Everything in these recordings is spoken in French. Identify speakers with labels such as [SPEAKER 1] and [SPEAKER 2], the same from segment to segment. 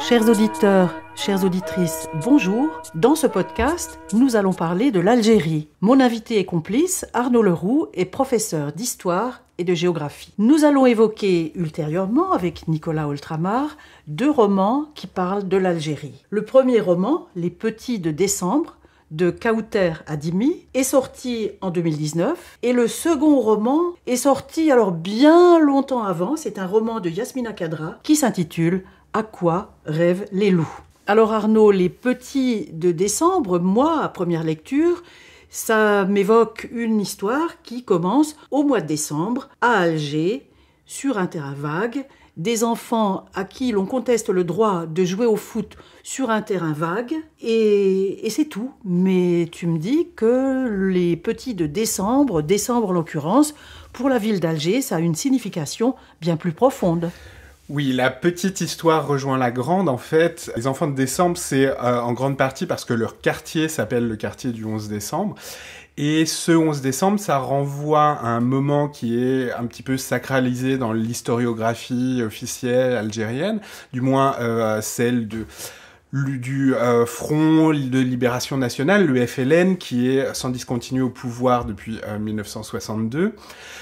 [SPEAKER 1] Chers auditeurs, chères auditrices, bonjour. Dans ce podcast, nous allons parler de l'Algérie. Mon invité et complice, Arnaud Leroux, est professeur d'histoire et de géographie. Nous allons évoquer ultérieurement, avec Nicolas Oltramar, 2 romans qui parlent de l'Algérie. Le premier roman, Les Petits de décembre, de Kauter Adimi, est sorti en 2019. Et le second roman est sorti alors bien longtemps avant. C'est un roman de Yasmina Khadra qui s'intitule « À quoi rêvent les loups ?» Alors Arnaud, Les Petits de décembre, moi, à première lecture, ça m'évoque une histoire qui commence au mois de décembre, à Alger, sur un terrain vague, des enfants à qui l'on conteste le droit de jouer au foot sur un terrain vague, et c'est tout. Mais tu me dis que Les Petits de décembre, décembre en l'occurrence, pour la ville d'Alger, ça a une signification bien plus profonde.
[SPEAKER 2] Oui, la petite histoire rejoint la grande, en fait. Les enfants de décembre, c'est en grande partie parce que leur quartier s'appelle le quartier du 11 décembre. Et ce 11 décembre, ça renvoie à un moment qui est un petit peu sacralisé dans l'historiographie officielle algérienne, du moins celle du Front de Libération Nationale, le FLN, qui est sans discontinuer au pouvoir depuis 1962.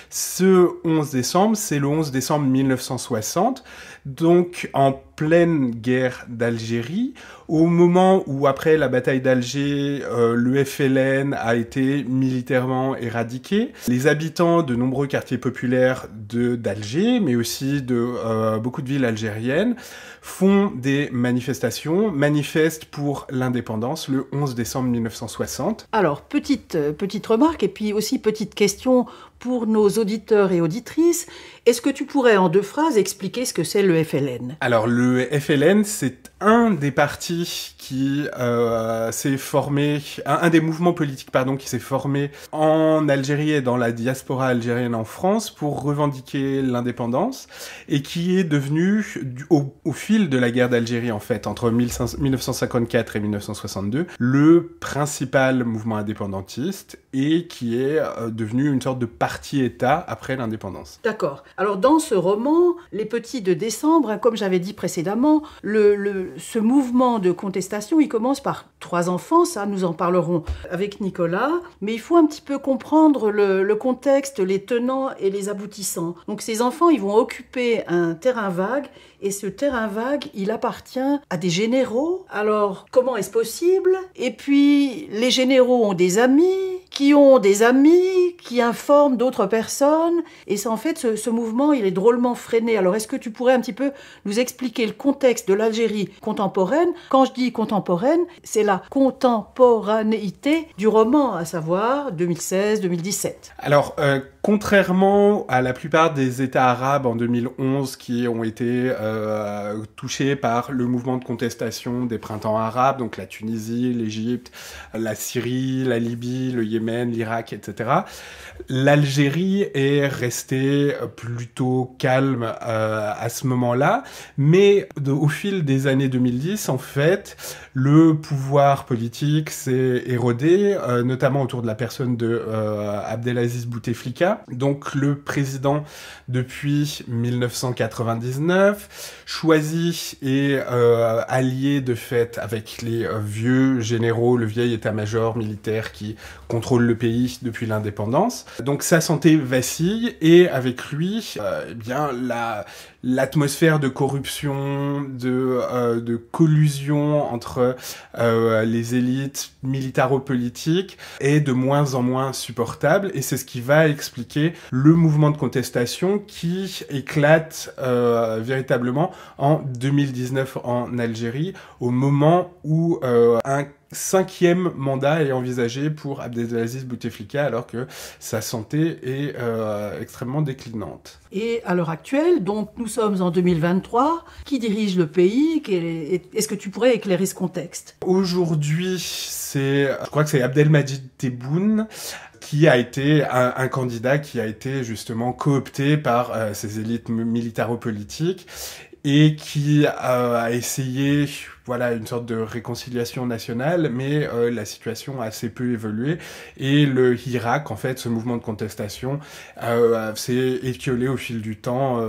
[SPEAKER 2] Ce 11 décembre, c'est le 11 décembre 1960, donc en pleine guerre d'Algérie, au moment où, après la bataille d'Alger, le FLN a été militairement éradiqué. Les habitants de nombreux quartiers populaires d'Alger, mais aussi de beaucoup de villes algériennes, font des manifestent pour l'indépendance le 11 décembre 1960.
[SPEAKER 1] Alors, petite remarque, et puis aussi petite question pour nos auditeurs et auditrices. Est-ce que tu pourrais, en 2 phrases, expliquer ce que c'est le FLN ?
[SPEAKER 2] Alors, le FLN, c'est un des partis qui s'est formé, un des mouvements politiques, qui s'est formé en Algérie et dans la diaspora algérienne en France pour revendiquer l'indépendance, et qui est devenu, au fil de la guerre d'Algérie, en fait, entre 1954 et 1962, le principal mouvement indépendantiste, et qui est devenu une sorte de parti-État après l'indépendance.
[SPEAKER 1] D'accord. Alors dans ce roman, Les Petits de décembre, comme j'avais dit précédemment, ce mouvement de contestation, il commence par 3 enfants, ça nous en parlerons avec Nicolas, mais il faut un petit peu comprendre le contexte, les tenants et les aboutissants. Donc ces enfants, ils vont occuper un terrain vague, et ce terrain vague, il appartient à des généraux. Alors comment est-ce possible ? Et puis les généraux ont des amis, qui ont des amis, qui informent d'autres personnes, et c'est en fait ce mouvement, il est drôlement freiné. Alors est-ce que tu pourrais un petit peu nous expliquer le contexte de l'Algérie contemporaine ? Quand je dis contemporaine, c'est la contemporanéité du roman, à savoir 2016-2017.
[SPEAKER 2] Alors, contrairement à la plupart des États arabes en 2011 qui ont été touchés par le mouvement de contestation des printemps arabes, donc la Tunisie, l'Égypte, la Syrie, la Libye, le Yémen, l'Irak, etc., l'Algérie est restée plutôt calme à ce moment-là, mais au fil des années 2010, en fait, le pouvoir politique s'est érodé, notamment autour de la personne de Abdelaziz Bouteflika, donc le président depuis 1999, choisi et allié de fait avec les vieux généraux, le vieil état-major militaire qui contrôle le pays depuis l'indépendance. Donc sa santé vacille, et avec lui, l'atmosphère de corruption, de collusion entre les élites militaro-politiques est de moins en moins supportable, et c'est ce qui va expliquer le mouvement de contestation qui éclate véritablement en 2019 en Algérie, au moment où un 5e mandat est envisagé pour Abdelaziz Bouteflika, alors que sa santé est extrêmement déclinante.
[SPEAKER 1] Et à l'heure actuelle, donc nous sommes en 2023, qui dirige le pays ? Est-ce que tu pourrais éclairer ce contexte ?
[SPEAKER 2] Aujourd'hui, je crois que c'est Abdelmadjid Tebboune, qui a été un candidat qui a été justement coopté par ces élites militaro-politiques, et qui a essayé une sorte de réconciliation nationale, mais la situation a assez peu évolué, et le Hirak, en fait, ce mouvement de contestation, s'est étiolé au fil du temps.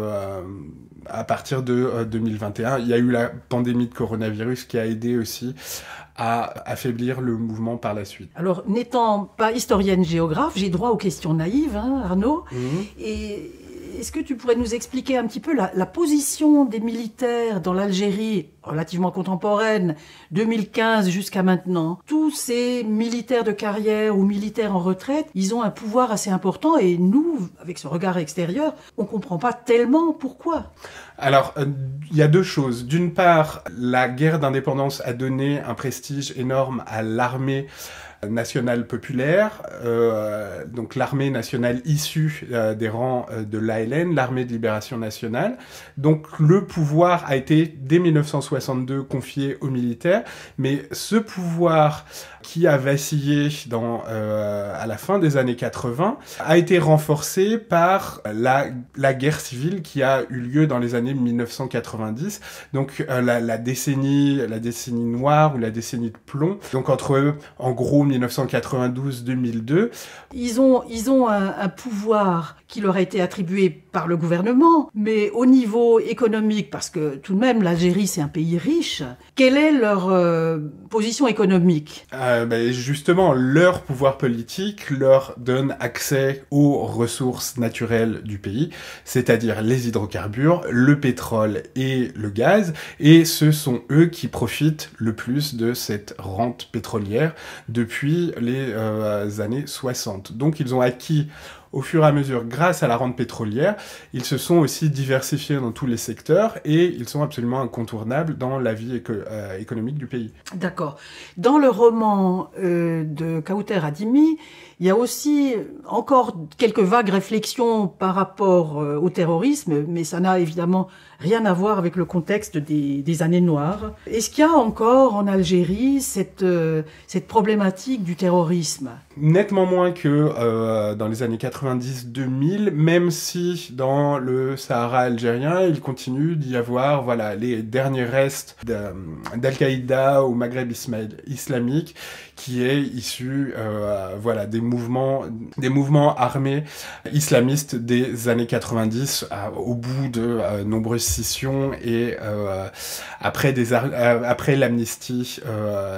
[SPEAKER 2] À partir de 2021, il y a eu la pandémie de coronavirus qui a aidé aussi à affaiblir le mouvement par la suite.
[SPEAKER 1] Alors, n'étant pas historienne géographe, j'ai droit aux questions naïves, hein, Arnaud. Et est-ce que tu pourrais nous expliquer un petit peu la position des militaires dans l'Algérie relativement contemporaine, 2015 jusqu'à maintenant? Tous ces militaires de carrière ou militaires en retraite, ils ont un pouvoir assez important, et nous, avec ce regard extérieur, on ne comprend pas tellement pourquoi.
[SPEAKER 2] Alors, il y a deux choses. D'une part, la guerre d'indépendance a donné un prestige énorme à l'armée nationale populaire, donc l'armée nationale issue des rangs de l'ALN, l'armée de libération nationale. Donc le pouvoir a été, dès 1962, confié aux militaires, mais ce pouvoir qui a vacillé à la fin des années 80 a été renforcé par la guerre civile qui a eu lieu dans les années 1990, donc la décennie noire ou la décennie de plomb, donc en gros 1992-2002.
[SPEAKER 1] Ils ont un pouvoir qui leur a été attribué par le gouvernement, mais au niveau économique, parce que tout de même l'Algérie c'est un pays riche, quelle est leur position économique?
[SPEAKER 2] Justement, leur pouvoir politique leur donne accès aux ressources naturelles du pays, c'est-à-dire les hydrocarbures, le pétrole et le gaz, et ce sont eux qui profitent le plus de cette rente pétrolière depuis les années 60. Donc ils ont acquis au fur et à mesure, grâce à la rente pétrolière, ils se sont aussi diversifiés dans tous les secteurs, et ils sont absolument incontournables dans la vie économique du pays.
[SPEAKER 1] D'accord. Dans le roman de Kawther Adimi, il y a aussi encore quelques vagues réflexions par rapport au terrorisme, mais ça n'a évidemment rien à voir avec le contexte des années noires. Est-ce qu'il y a encore en Algérie cette problématique du terrorisme?
[SPEAKER 2] Nettement moins que dans les années 90-2000, même si dans le Sahara algérien, il continue d'y avoir les derniers restes d'Al-Qaïda au Maghreb islamique, qui est issu des mouvements armés islamistes des années 90, au bout de nombreuses scissions et après l'amnistie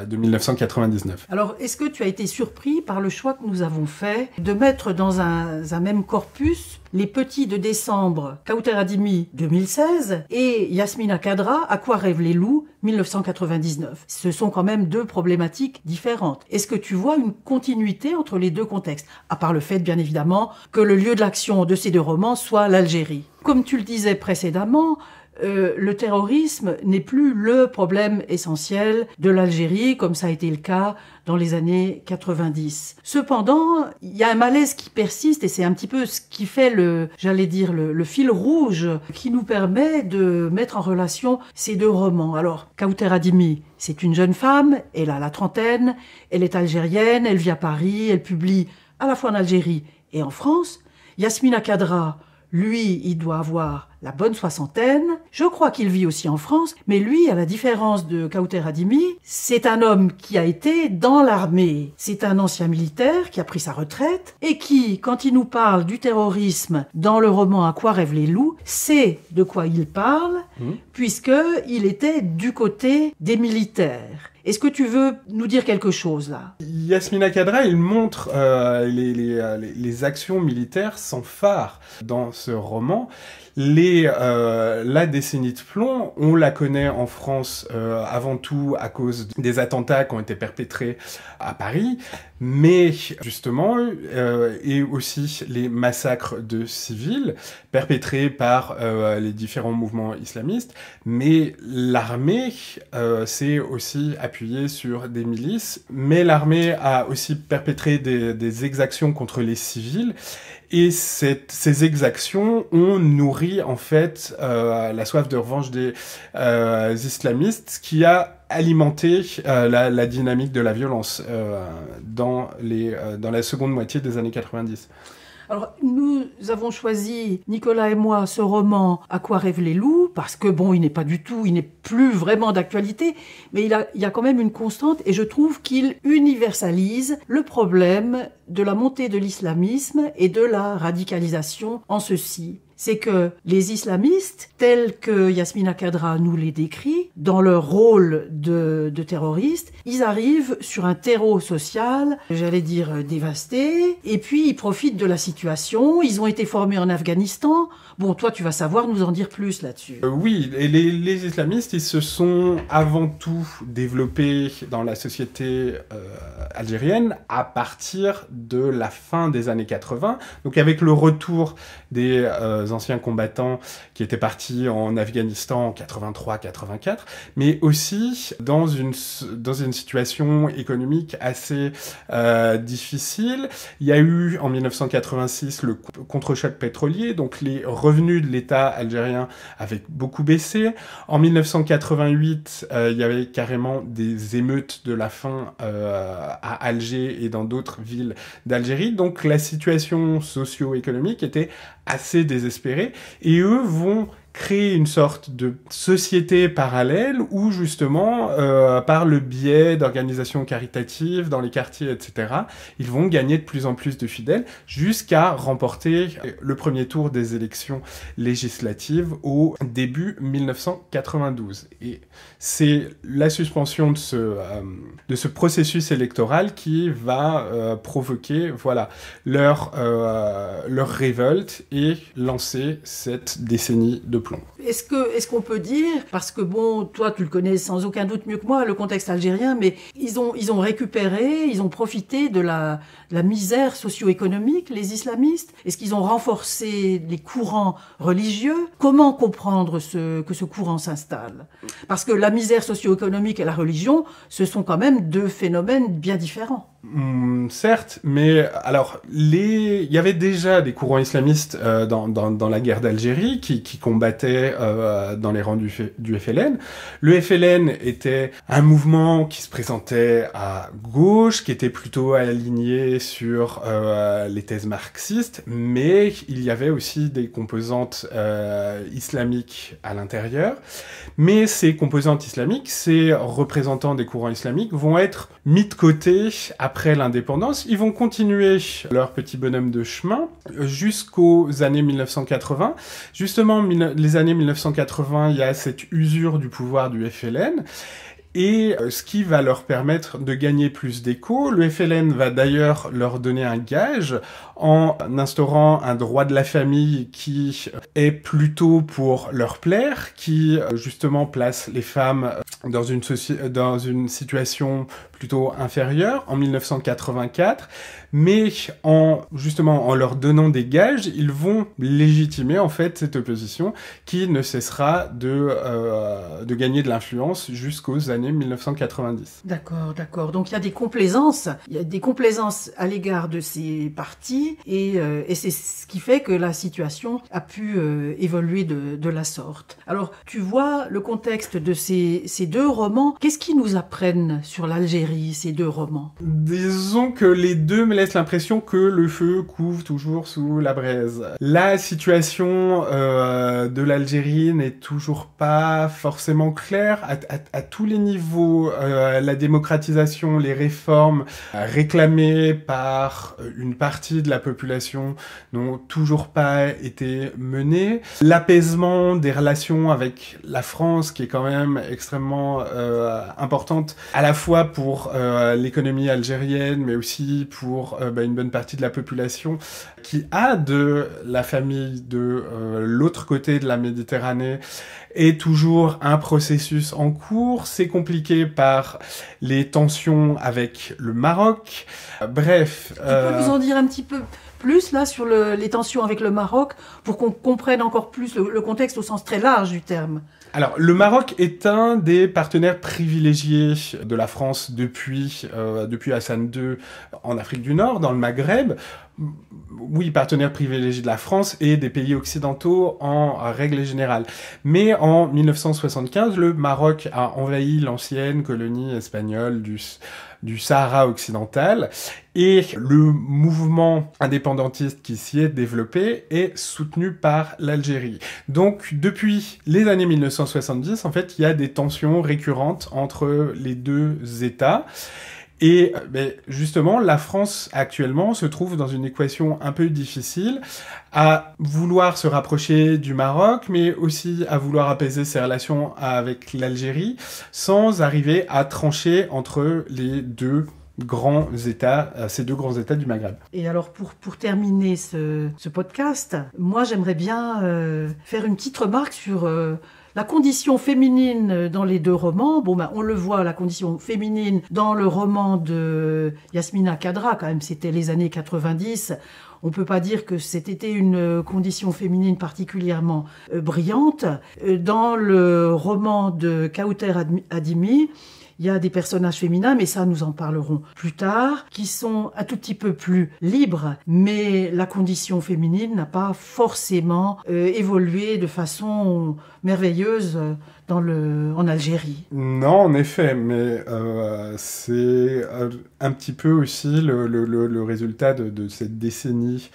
[SPEAKER 2] de 1999.
[SPEAKER 1] Alors, est-ce que tu as été surpris par le choix que nous avons fait de mettre dans un même corpus les petits de décembre, Kawther Adimi 2016 et Yasmina Khadra, À quoi rêvent les loups 1999. Ce sont quand même deux problématiques différentes. Est-ce que tu vois une continuité entre les deux contextes, à part le fait, bien évidemment, que le lieu de l'action de ces deux romans soit l'Algérie? Comme tu le disais précédemment, le terrorisme n'est plus le problème essentiel de l'Algérie, comme ça a été le cas dans les années 90. Cependant, il y a un malaise qui persiste, et c'est un petit peu ce qui fait le fil rouge qui nous permet de mettre en relation ces deux romans. Alors, Kawther Adimi, c'est une jeune femme, elle a la trentaine, elle est algérienne, elle vit à Paris, elle publie à la fois en Algérie et en France. Yasmina Khadra, lui, il doit avoir la bonne soixantaine. Je crois qu'il vit aussi en France. Mais lui, à la différence de Kawther Adimi, c'est un homme qui a été dans l'armée. C'est un ancien militaire qui a pris sa retraite et qui, quand il nous parle du terrorisme dans le roman À quoi rêvent les loups, sait de quoi il parle, puisqu'il était du côté des militaires. Est-ce que tu veux nous dire quelque chose, là?
[SPEAKER 2] Yasmina Khadra, il montre les actions militaires sans phare dans ce roman. La décennie de plomb, on la connaît en France avant tout à cause des attentats qui ont été perpétrés à Paris, mais justement, et aussi les massacres de civils perpétrés par les différents mouvements islamistes, mais l'armée s'est aussi appuyée sur des milices, mais l'armée a aussi perpétré des exactions contre les civils, et ces exactions ont nourri en fait la soif de revanche des islamistes, qui a alimenté la dynamique de la violence dans la seconde moitié des années 90.
[SPEAKER 1] Alors, nous avons choisi, Nicolas et moi, ce roman « À quoi rêvent les loups » parce que, bon, il n'est plus vraiment d'actualité, mais il y a quand même une constante et je trouve qu'il universalise le problème de la montée de l'islamisme et de la radicalisation en ceci. C'est que les islamistes, tels que Yasmina Khadra nous les décrit, dans leur rôle de terroristes, ils arrivent sur un terreau social, j'allais dire dévasté, et puis ils profitent de la situation, ils ont été formés en Afghanistan. Bon, toi, tu vas savoir nous en dire plus là-dessus.
[SPEAKER 2] Oui, et les islamistes, ils se sont avant tout développés dans la société algérienne à partir de la fin des années 80, donc avec le retour des anciens combattants qui étaient partis en Afghanistan en 83-84, mais aussi dans une situation économique assez difficile. Il y a eu en 1986 le contre-choc pétrolier, donc les revenus de l'État algérien avaient beaucoup baissé. En 1988, il y avait carrément des émeutes de la faim à Alger et dans d'autres villes d'Algérie, donc la situation socio-économique était assez désespérée, et eux vont créer une sorte de société parallèle où justement, par le biais d'organisations caritatives dans les quartiers, etc., ils vont gagner de plus en plus de fidèles jusqu'à remporter le premier tour des élections législatives au début 1992. Et c'est la suspension de ce processus électoral qui va provoquer leur révolte et lancer cette décennie de plomb.
[SPEAKER 1] Est-ce qu'on peut dire, parce que bon, toi tu le connais sans aucun doute mieux que moi, le contexte algérien, mais ils ont récupéré, ils ont profité de la misère socio-économique, les islamistes? Est-ce qu'ils ont renforcé les courants religieux? Comment comprendre que ce courant s'installe? Parce que la misère socio-économique et la religion, ce sont quand même deux phénomènes bien différents.
[SPEAKER 2] Certes, mais alors il y avait déjà des courants islamistes dans la guerre d'Algérie qui combattaient dans les rangs du FLN. Le FLN était un mouvement qui se présentait à gauche, qui était plutôt aligné sur les thèses marxistes, mais il y avait aussi des composantes islamiques à l'intérieur. Mais ces composantes islamiques, ces représentants des courants islamiques vont être mis de côté après l'indépendance. Ils vont continuer leur petit bonhomme de chemin jusqu'aux années 1980. Justement, les années 1980, il y a cette usure du pouvoir du FLN. Et ce qui va leur permettre de gagner plus d'écho. Le FLN va d'ailleurs leur donner un gage en instaurant un droit de la famille qui est plutôt pour leur plaire, qui justement place les femmes dans une situation plutôt inférieure en 1984, mais en leur donnant des gages, ils vont légitimer en fait cette opposition qui ne cessera de gagner de l'influence jusqu'aux années 1990.
[SPEAKER 1] D'accord. Donc il y a des complaisances à l'égard de ces partis et c'est ce qui fait que la situation a pu évoluer de la sorte. Alors tu vois le contexte de ces deux romans, qu'est-ce qu'ils nous apprennent sur l'Algérie, ces deux romans?
[SPEAKER 2] Disons que les deux me laissent l'impression que le feu couve toujours sous la braise. La situation de l'Algérie n'est toujours pas forcément claire à tous les niveaux. La démocratisation, les réformes réclamées par une partie de la population n'ont toujours pas été menées. L'apaisement des relations avec la France, qui est quand même extrêmement importante, à la fois pour l'économie algérienne, mais aussi pour une bonne partie de la population qui a de la famille de l'autre côté de la Méditerranée, est toujours un processus en cours. C'est compliqué par les tensions avec le Maroc. Bref.
[SPEAKER 1] Tu peux nous en dire un petit peu plus là sur les tensions avec le Maroc pour qu'on comprenne encore plus le contexte au sens très large du terme?
[SPEAKER 2] Alors, le Maroc est un des partenaires privilégiés de la France depuis Hassan II en Afrique du Nord, dans le Maghreb. Oui, partenaire privilégié de la France et des pays occidentaux en règle générale. Mais en 1975, le Maroc a envahi l'ancienne colonie espagnole du Sahara occidental. Et le mouvement indépendantiste qui s'y est développé est soutenu par l'Algérie. Donc, depuis les années 1970, en fait, il y a des tensions récurrentes entre les deux États. Et justement, la France, actuellement, se trouve dans une équation un peu difficile, à vouloir se rapprocher du Maroc, mais aussi à vouloir apaiser ses relations avec l'Algérie, sans arriver à trancher entre les deux grands États, ces deux grands États du Maghreb.
[SPEAKER 1] Et alors, pour terminer ce podcast, moi, j'aimerais bien faire une petite remarque sur la condition féminine dans les deux romans. Bon, on le voit, la condition féminine dans le roman de Yasmina Khadra, quand même, c'était les années 90. On ne peut pas dire que c'était une condition féminine particulièrement brillante. Dans le roman de Kawther Adimi, il y a des personnages féminins, mais ça, nous en parlerons plus tard, qui sont un tout petit peu plus libres, mais la condition féminine n'a pas forcément évolué de façon merveilleuse en Algérie.
[SPEAKER 2] Non, en effet, mais c'est un petit peu aussi le résultat de cette décennie.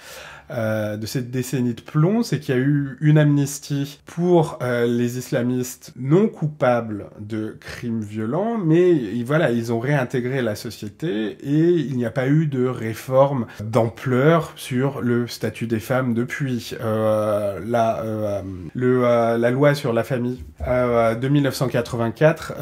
[SPEAKER 2] De cette décennie de plomb, c'est qu'il y a eu une amnistie pour les islamistes non coupables de crimes violents, mais voilà, ils ont réintégré la société et il n'y a pas eu de réforme d'ampleur sur le statut des femmes depuis. La loi sur la famille de 1984,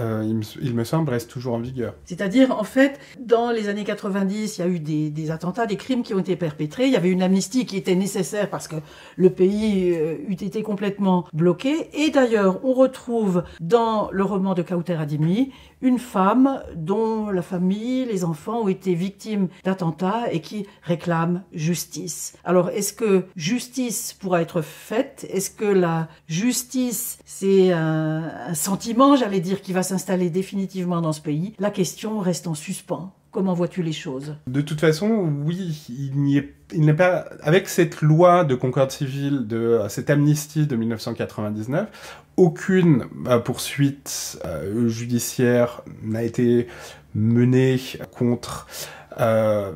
[SPEAKER 2] il me semble, reste toujours en vigueur.
[SPEAKER 1] C'est-à-dire, en fait, dans les années 90, il y a eu des attentats, des crimes qui ont été perpétrés, il y avait une amnistie qui était nécessaire parce que le pays eût été complètement bloqué. Et d'ailleurs, on retrouve dans le roman de Kawther Adimi une femme dont la famille, les enfants ont été victimes d'attentats et qui réclame justice. Alors, est-ce que justice pourra être faite? Est-ce que la justice, c'est un sentiment, j'allais dire, qui va s'installer définitivement dans ce pays? La question reste en suspens. Comment vois-tu les choses?
[SPEAKER 2] De toute façon, oui, il n'est pas, avec cette loi de concorde civile, cette amnistie de 1999, aucune poursuite judiciaire n'a été menée contre,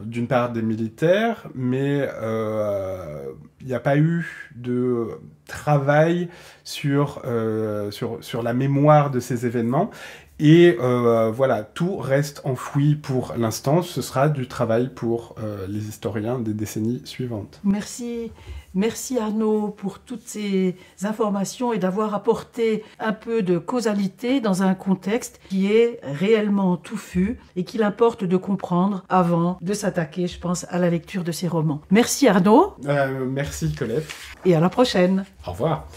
[SPEAKER 2] d'une part, des militaires, mais il n'y a pas eu de travail sur la mémoire de ces événements. Et voilà, tout reste enfoui pour l'instant. Ce sera du travail pour les historiens des décennies suivantes.
[SPEAKER 1] Merci Arnaud pour toutes ces informations et d'avoir apporté un peu de causalité dans un contexte qui est réellement touffu et qu'il importe de comprendre avant de s'attaquer, je pense, à la lecture de ces romans. Merci Arnaud.
[SPEAKER 2] Merci Colette.
[SPEAKER 1] Et à la prochaine.
[SPEAKER 2] Au revoir.